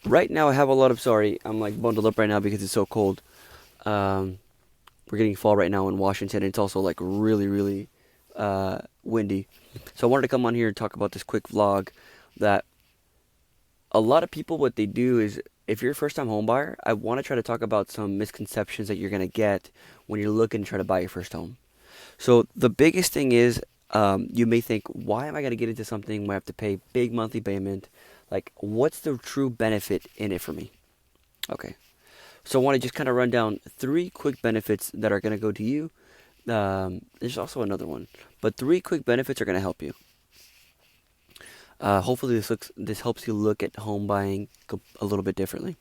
Right now, I have a lot of, sorry, I'm like bundled up right now because it's so cold. Um, we're getting fall right now in Washington, and it's also like really, really windy. So I wanted to come on here and talk about this quick vlog that a lot of people, what they do is, if you're a first time home buyer, I want to try to talk about some misconceptions that you're going to get when you're looking to try to buy your first home. So the biggest thing is, you may think, why am I going to get into something where I have to pay big monthly payment? Like, what's the true benefit in it for me? Okay, so I want to just kind of run down three quick benefits that are going to go to you. There's also another one, but three quick benefits are going to help you. Hopefully, this helps you look at home buying a little bit differently.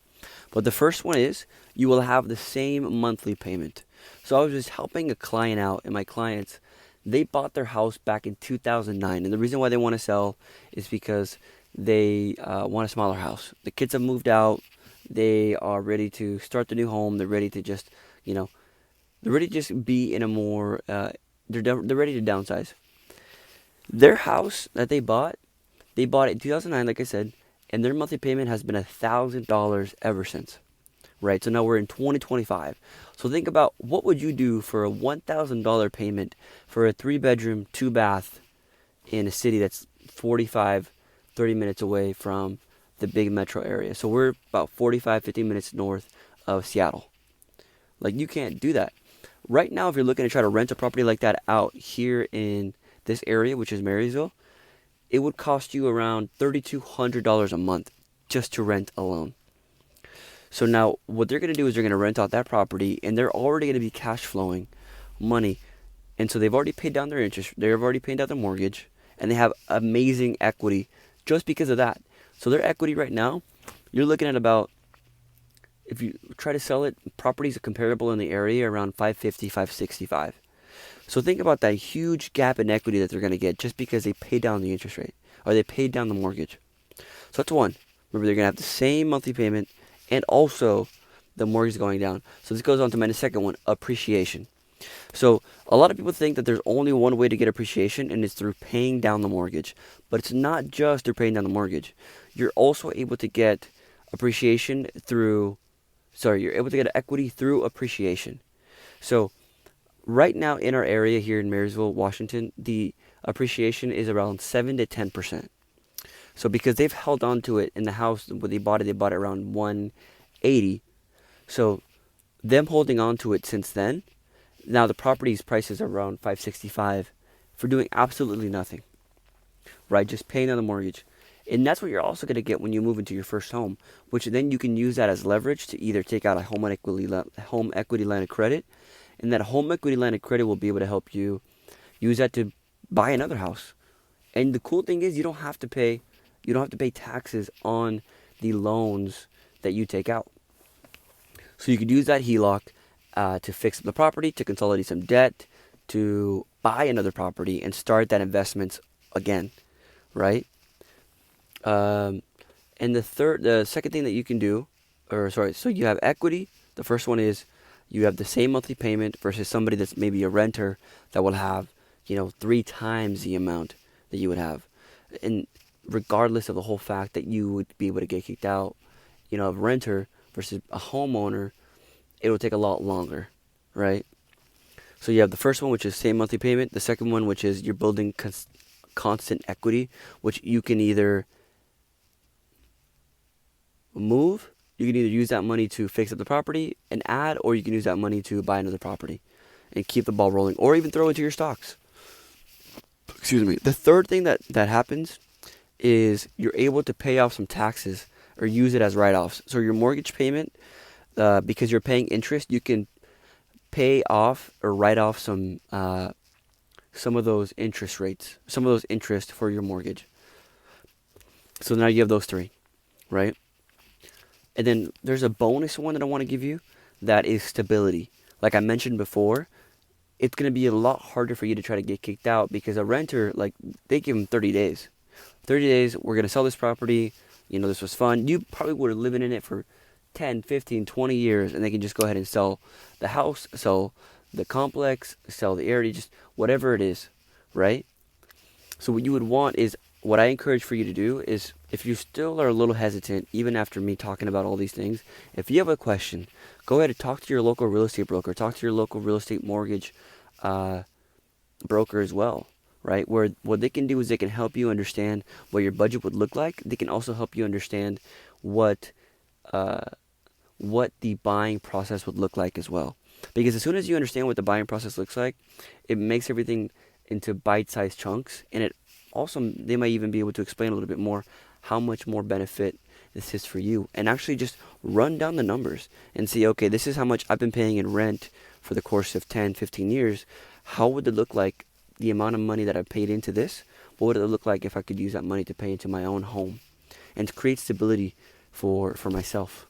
But the first one is you will have the same monthly payment. So I was just helping a client out, and my clients, they bought their house back in 2009, and the reason why they want to sell is because they want a smaller house. The kids have moved out. They are ready to start the new home. They're ready to just, you know, they're ready to just be in a more. They're ready to downsize. Their house that they bought it in 2009, like I said, and their monthly payment has been $1,000 ever since. Right, so now we're in 2025. So think about, what would you do for a $1,000 payment for a three bedroom, two bath in a city that's 45, 30 minutes away from the big metro area. So we're about 45, 50 minutes north of Seattle. Like, you can't do that. Right now, if you're looking to try to rent a property like that out here in this area, which is Marysville, it would cost you around $3,200 a month just to rent alone. So now what they're going to do is they're going to rent out that property, and they're already going to be cash flowing money. And so they've already paid down their interest, they've already paid down their mortgage, and they have amazing equity just because of that. So their equity right now, you're looking at about, if you try to sell it, properties are comparable in the area around 550, 565. So think about that huge gap in equity that they're going to get just because they paid down the interest rate or they paid down the mortgage. So that's one. Remember, they're going to have the same monthly payment, and also the mortgage is going down. So this goes on to my second one, appreciation. So a lot of people think that there's only one way to get appreciation, and it's through paying down the mortgage. But it's not just through paying down the mortgage. You're also able to get appreciation through, you're able to get equity through appreciation. So right now in our area here in Marysville, Washington, the appreciation is around 7 to 10%. So because they've held on to it in the house when they bought it around 180. So them holding on to it since then, now the property's price is around 565 for doing absolutely nothing, right? Just paying on the mortgage. And that's what you're also going to get when you move into your first home, which then you can use that as leverage to either take out a home equity line of credit, and that home equity line of credit will be able to help you use that to buy another house. And the cool thing is, you don't have to pay taxes on the loans that you take out. So you could use that HELOC to fix the property, to consolidate some debt, to buy another property and start that investment again, right? Um, and the second thing that you can do, so you have equity. The first one is you have the same monthly payment versus somebody that's maybe a renter that will have, three times the amount that you would have. And regardless of the whole fact that you would be able to get kicked out, a renter versus a homeowner, it will take a lot longer, right? So you have the first one, which is same monthly payment. The second one, which is you're building constant equity, which you can either move, you can either use that money to fix up the property and add, or you can use that money to buy another property and keep the ball rolling, or even throw into your stocks. Excuse me. The third thing that happens is you're able to pay off some taxes or use it as write-offs. So your mortgage payment, because you're paying interest, you can pay off or write off some of those interest rates, some of those interest for your mortgage. So now you have those three, right? And then there's a bonus one that I want to give you, that is stability. Like I mentioned before, it's going to be a lot harder for you to try to get kicked out because a renter, like, they give them 30 days. 30 days, we're going to sell this property. This was fun. You probably were living in it for 10, 15, 20 years, and they can just go ahead and sell the house, sell the complex, sell the area, just whatever it is, right? So what you would want is, what I encourage for you to do is, if you still are a little hesitant, even after me talking about all these things, if you have a question, go ahead and talk to your local real estate broker, talk to your local real estate mortgage uh, broker as well, right? Where what they can do is they can help you understand what your budget would look like. They can also help you understand what uh, what the buying process would look like as well. Because as soon as you understand what the buying process looks like, it makes everything into bite-sized chunks, and it also, they might even be able to explain a little bit more how much more benefit this is for you, and actually just run down the numbers and see, okay, this is how much I've been paying in rent for the course of 10, 15 years. How would it look like, the amount of money that I paid into this? What would it look like if I could use that money to pay into my own home and to create stability for myself?